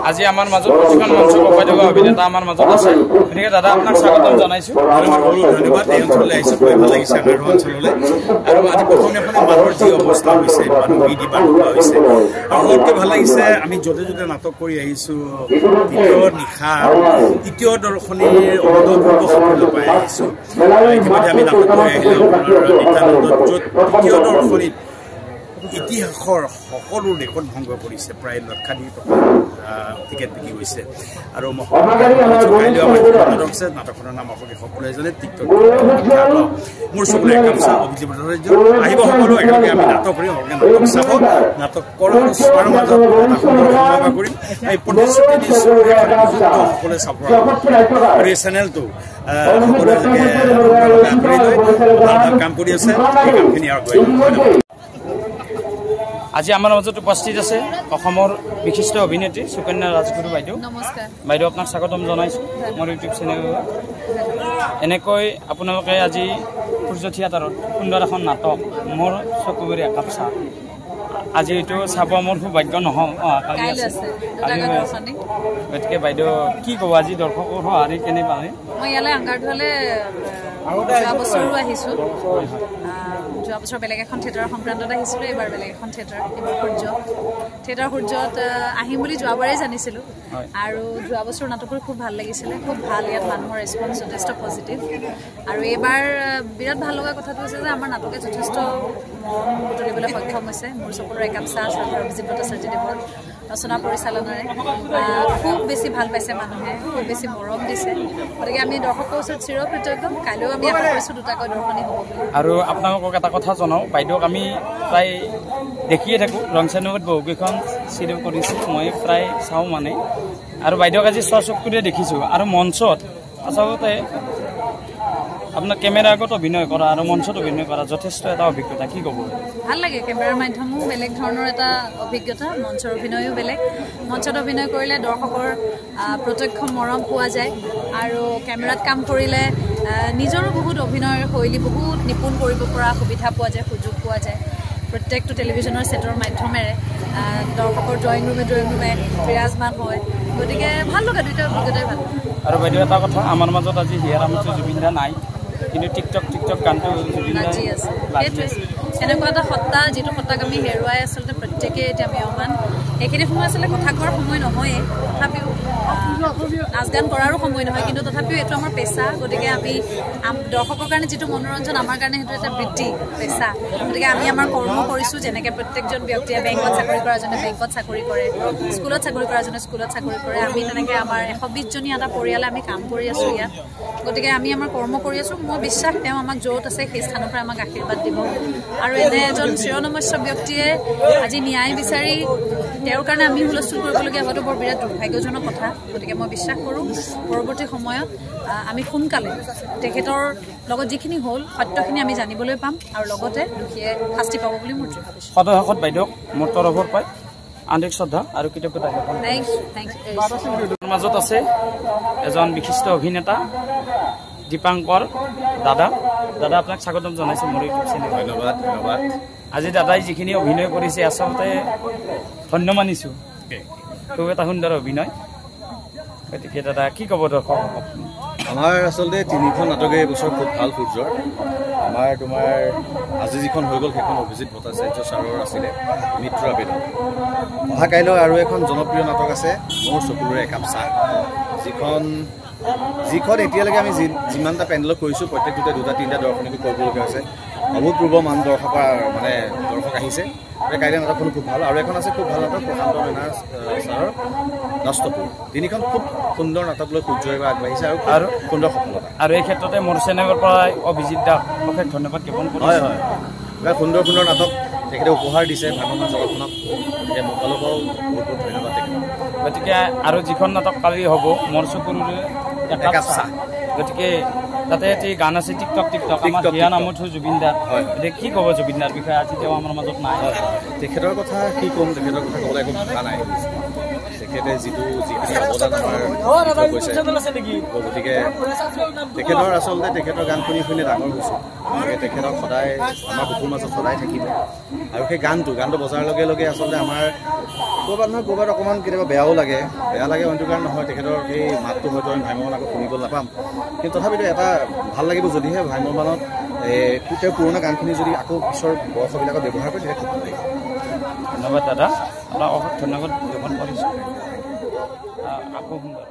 আজি আমাৰ মাজত কিছুমান মঞ্চ কপাই থকা অভিনেতা আমাৰ মাজত আছে গতিকে দাদা আপোনাক স্বাগতম জনাইছো ধন্যবাদ এই অঞ্চললৈ আহিছো খুব ভাল লাগিছে আমাৰ অঞ্চললৈ আৰু আজি প্ৰথমে মানুহৰ যি অৱস্থা হৈছে মানুহ বিধি বান্ধা হৈছে আৰু সবকে ভাল লাগিছে আমি য'তে য'তে নাটক কৰি আহিছো দ্বিতীয় নিশা তৃতীয় দৰ্শনীৰ অভূতপূৰ্ব সফলতা পাই আহিছো ইতিমধ্যে আমি নাটক কৰি আহিলো নিত্যানন্দত য'ত তৃতীয় দৰ্শনীত ইতিহাসৰ সকলো ৰেকৰ্ড ভংগ কৰিছে প্ৰায় লক্ষাধিক টকা টিকেট বিক্ৰী হৈছে আৰু নাটকখনৰ নাম আপোনালোকে সকলোৱে জানে টিকটক মোৰ চকুলে গামোচা অভিজিত ভট্টাচাৰ্য আহিব সকলো একেলগে আমি নাটক কৰিম নাটক চাব নাটক কৰাৰ চোৱাৰ মাজত এটা কৰিম এই প্ৰতিশ্ৰুতি দিছোঁ সকলোৱে চাব আৰু এই চেনেলটো সকলোৱে কাম কৰি আছে এই কামখিনি আৰু আজি আমাৰ মাজত উপস্থিত আছে অসমৰ বিশিষ্ট অভিনেত্ৰী সুকন্যা ৰাজগুৰু বাইদেউ নমস্কাৰ বাইদেউ আপোনাক স্বাগতম জনাইছোঁ মোৰ ইউটিউব চেনেলত এনেকৈ আপোনালোকে আজি সূৰ্য থিয়েটাৰত সুন্দৰ এখন নাটক মোৰ চকুৰে একাপ চাহ আজি এইটো চাব মোৰ সৌভাগ্য নহ'ল কালি আছে গতিকে বাইদেউ কি ক'ব আজি দৰ্শকৰ সঁহাৰি কেনে পালে মই ইয়ালৈ আংগাৰধোৱালৈ যোৱা বছৰো আহিছোঁ যোৱা বছৰ বেলেগ এখন থিয়েটাৰৰ সংক্ৰান্তত আহিছিলোঁ এইবাৰ বেলেগ এখন থিয়েটাৰ থিয়েটাৰ সূৰ্যত আহিম বুলি যোৱাবাৰেই জানিছিলোঁ আৰু যোৱা বছৰ নাটকবোৰ খুব ভাল লাগিছিলে খুব ভাল ইয়াত মানুহৰ ৰেছপন্স যথেষ্ট পজিটিভ আৰু এইবাৰ বিৰাট ভাল লগা কথাটো হৈছে যে আমাৰ নাটকে যথেষ্ট মৰম বুটলিবলৈ সক্ষম হৈছে মোৰ চকুৰ একাপ চাহ অভিজিত ভট্টাচাৰ্যদেৱৰ ৰচনা পৰিচালনাৰে খুব বেছি ভাল পাইছে মানুহে খুব বেছি মৰম দিছে গতিকে আমি দৰ্শকৰ ওচৰত চিৰকৃতজ্ঞ কাইলৈও আমি আশা কৰিছোঁ দুটাকৈ দৰ্শনী হ'ব বুলি আৰু আপোনালোকক এটা কথা জনাওঁ বাইদেউক আমি প্ৰায় দেখিয়ে থাকোঁ ৰং চেনেলত বহুকেইখন চিৰিয়েল কৰিছোঁ মই প্ৰায় চাওঁ মানে আৰু বাইদেউক আজি স্বচকুৰে দেখিছোঁ আৰু মঞ্চত আচলতে আপোনাৰ কেমেৰাৰ আগত অভিনয় কৰা আৰু মঞ্চত অভিনয় কৰা যথেষ্ট এটা অভিজ্ঞতা কি ক'ব ভাল লাগে কেমেৰাৰ মাধ্যমো বেলেগ ধৰণৰ এটা অভিজ্ঞতা মঞ্চৰ অভিনয়ো বেলেগ মঞ্চত অভিনয় কৰিলে দৰ্শকৰ প্ৰত্যক্ষ মৰম পোৱা যায় আৰু কেমেৰাত কাম কৰিলে নিজৰো বহুত অভিনয়ৰ শৈলী বহুত নিপুণ কৰিব পৰা সুবিধা পোৱা যায় সুযোগ পোৱা যায় প্ৰত্যেকটো টেলিভিশ্যনৰ ছেটৰ মাধ্যমেৰে দৰ্শকৰ ড্ৰয়িং ৰুমে বিৰাজমান হয় গতিকে ভাল লগা দুইটা অভিজ্ঞতাই ভাল আৰু বাইদেউ এটা কথা আমাৰ মাজত আজি হিয়াৰ আমঠু জুবিন দা নাই কিন্তু টিকটক গানটো বাজি আছে সেইটোৱে এনেকুৱা এটা সত্তা যিটো সত্তাক আমি হেৰুৱাই আচলতে প্ৰত্যেকেই এতিয়া ম্ৰিয়মান এইখিনি সময় আচলতে কথা কোৱাৰ সময় নহয়েই তথাপিও নাচ গান কৰাৰো সময় নহয় কিন্তু তথাপিও এইটো আমাৰ পেচা গতিকে আমি দৰ্শকৰ কাৰণে যিটো মনোৰঞ্জন আমাৰ কাৰণে সেইটো এটা বৃত্তি পেচা গতিকে আমি আমাৰ কৰ্ম কৰিছোঁ যেনেকৈ প্ৰত্যেকজন ব্যক্তিয়ে বেংকত চাকৰি কৰাজনে বেংকত চাকৰি কৰে স্কুলত চাকৰি কৰাজনে স্কুলত চাকৰি কৰে আমি তেনেকৈ আমাৰ 120জনীয়া এটা পৰিয়ালে আমি কাম কৰি আছোঁ ইয়াত গতিকে আমি আমাৰ কৰ্ম কৰি আছোঁ মই বিশ্বাস তেওঁ আমাক য'ত আছে সেই স্থানৰ পৰা আমাক আশীৰ্বাদ দিব আৰু এনে এজন চিৰনমস্য ব্যক্তিয়ে আজি ন্যায় বিচাৰি তেওঁৰ কাৰণে আমি হুলস্থুল কৰিবলগীয়া হোৱাটো বৰ বিৰাট দুৰ্ভাগ্যজনক কথা গতিকে মই বিশ্বাস কৰোঁ পৰৱৰ্তী সময়ত আমি সোনকালে তেখেতৰ লগত যিখিনি হ'ল সত্যখিনি আমি জানিবলৈ পাম আৰু লগতে দোষীয়ে শাস্তি পাব বুলি মোৰ দৃঢ় বিশ্বাস সদৌ বাইদেউক মোৰ তৰফৰ পৰাই আন্তৰিক শ্ৰদ্ধা আৰু কৃতজ্ঞতা মাজত আছে এজন বিশিষ্ট অভিনেতা দীপাংকৰ দাদা আপোনাক স্বাগতম জনাইছোঁ মোৰ ইউটিউব চেনেল ধন্যবাদ আজি দাদাই যিখিনি অভিনয় কৰিছে আচলতে ধন্য মানিছোঁ খুব এটা সুন্দৰ অভিনয় গতিকে দাদা কি ক'ব দৰ্শক আমাৰ আচলতে 3খন নাটকে এইবছৰ খুব ভাল সূৰ্যৰ আমাৰ তোমাৰ আজি যিখন হৈ গ'ল সেইখন অভিজিত ভট্টাচাৰ্য ছাৰৰ আছিলে মিত্ৰ আবেদন অহা কাইলৈ আৰু এখন জনপ্ৰিয় নাটক আছে মোৰ চকুৰে একাপ চাহ যিখন এতিয়ালৈকে আমি যিমানটা পেণ্ডেলত কৰিছোঁ প্ৰত্যেকটোতে 2-3টা দৰ্শনীকো কৰিবলগীয়া হৈছে অভূতপূৰ্ব মান দৰ্শক আহিছে কাইলৈ নাটকখন খুব ভাল আৰু এখন আছে খুব ভাল নাটক প্ৰশান্ত মেনা ছাৰৰ নষ্টপুৰ 3খন খুব সুন্দৰ নাটক লৈ সূৰ্য এবাৰ আগবাঢ়িছে আৰু সুন্দৰ সফলতা আৰু এই ক্ষেত্ৰতে মোৰ চেনেলৰ পৰা অভিজিত দাক অশেষ ধন্যবাদ জ্ঞাপন কৰোঁ হয় সুন্দৰ নাটক তেখেতে উপহাৰ দিছে ভ্ৰাম্যমান জগতখনক গতিকে মোৰ ফালৰ পৰাও বহুত ধন্যবাদ তেখেতক গতিকে আৰু যিখন নাটক কালি হ'ব মোৰ চকুৰে একাপ চাহ গতিকে তাতে এটি গান আছে টিকটক আমাৰ হিয়া আমঠু জুবিন দাৰ এতিয়া কি ক'ব জুবিন দাৰ বিষয়ে আজি তেওঁ আমাৰ মাজত নাই তেখেতৰ কথা কি ক'ম তেখেতৰ কথা ক'বলৈ একো ভাষা নাই তেখেতে যিখিনি অৱদান আমাৰ গৈছে গতিকে তেখেতৰ আচলতে তেখেতৰ গান শুনি শুনি ডাঙৰ হৈছোঁ গতিকে তেখেতক সদায় আমাৰ বুকুৰ মাজত সদায় থাকিব আৰু সেই গানটো বজাৰ লগে লগে আচলতে আমাৰ ক'ৰবাত নহয় ক'ৰবাত অকণমান কেতিয়াবা বেয়া লাগে অইনটো কাৰণ নহয় তেখেতৰ সেই মাতটো হয়তো আমি ভ্ৰাম্যমান আকৌ শুনিবলৈ নাপাম কিন্তু তথাপিতো এটা ভাল লাগিব যদিহে ভ্ৰাম্যমানত তেওঁৰ পুৰণা গানখিনি যদি আকৌ পিছৰ বৰ্ষবিলাকত ব্যৱহাৰ কৰে তেতিয়া খুব ভাল লাগিব ধন্যবাদ দাদা আপোনাক অশেষ ধন্যবাদ জ্ঞাপন কৰিছোঁ আকৌ সুন্দৰ